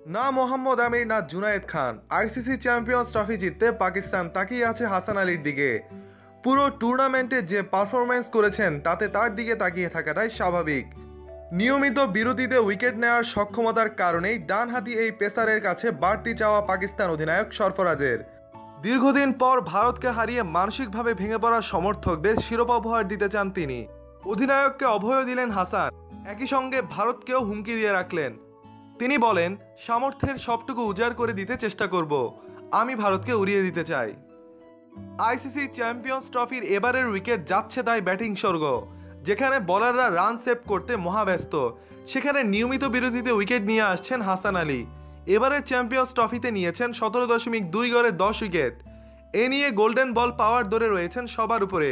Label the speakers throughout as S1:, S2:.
S1: না মোহাম্মদ আমির না জুনায়েদ খান, ICC champions trophy জিততে পাকিস্তান তাকিয়ে আছে হাসান আলীর দিকে। পুরো টুর্নামেন্টে যে পারফরমেন্স করেছেন তাতে তার দিকে তাকিয়ে থাকাটাই স্বাভাবিক। নিয়মিত বিরতিতে উইকেট নেওয়ার সক্ষমতার কারণেই ডানহাতি এই পেসারের কাছে বাড়তি চাওয়া পাকিস্তান অধিনায়ক সরফরাজের। দীর্ঘদিন পর ভারতকে হারিয়ে মানসিকভাবে ভেঙে পড়া সমর্থকদের শিরোপা উপহার দিতে চান তিনি। অধিনায়ককে অভয়ও দিলেন হাসান, একই সঙ্গে ভারতকেও হুমকি দিয়ে রাখলেন। তিনি বলেন, সামর্থ্যের সবটুকু উজাড় করে দিতে চেষ্টা করব, আমি ভারতকে উড়িয়ে দিতে চাই। আইসিসি চ্যাম্পিয়ন্স ট্রফির এবারের উইকেট যাচ্ছে তাই ব্যাটিং স্বর্গ। যেখানে বোলাররা রান সেভ করতে মহাব্যস্ত, সেখানে নিয়মিত বিরতিতে উইকেট নিয়ে আসছেন হাসান আলী। এবারের চ্যাম্পিয়ন্স ট্রফিতে নিয়েছেন 17.2 গড়ে 10 উইকেট। এ নিয়ে গোল্ডেন বল পাওয়ার দৌড়ে রয়েছেন সবার উপরে।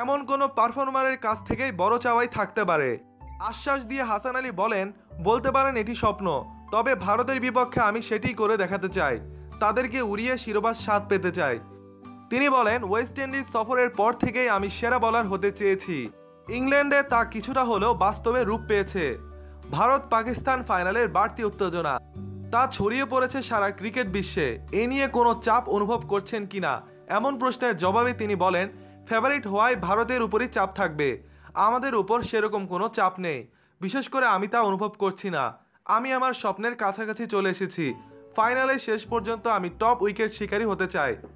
S1: এমন কোনো পারফর্মারের কাছ থেকেই বড় চাওয়াই থাকতে পারে। আশ্বাস দিয়ে হাসান আলী বলেন, বলতে পারেন এটি স্বপ্ন, তবে ভারতের বিপক্ষে আমি সেটিই করে দেখাতে চাই, তাদেরকে উড়িয়ে শিরোপার স্বাদ পেতে চাই। তিনি বলেন, ওয়েস্ট ইন্ডিজ সফরের পর থেকেই আমি সেরা বোলার হতে চেয়েছি। ইংল্যান্ডে তা কিছুটা হলেও বাস্তবে রূপ পেয়েছে। ভারত পাকিস্তান ফাইনালের বাড়তি উত্তেজনা তা ছড়িয়ে পড়েছে সারা ক্রিকেট বিশ্বে। এ নিয়ে কোনো চাপ অনুভব করছেন কিনা এমন প্রশ্নের জবাবে তিনি বলেন, ফেভারিট হওয়ায় ভারতের উপরই চাপ থাকবে, আমাদের উপর সেরকম কোনো চাপ নেই। বিশেষ করে আমি তা অনুভব করছি না। আমি আমার স্বপ্নের কাছাকাছি চলে এসেছি। ফাইনালে শেষ পর্যন্ত আমি টপ উইকেট শিকারী হতে চাই।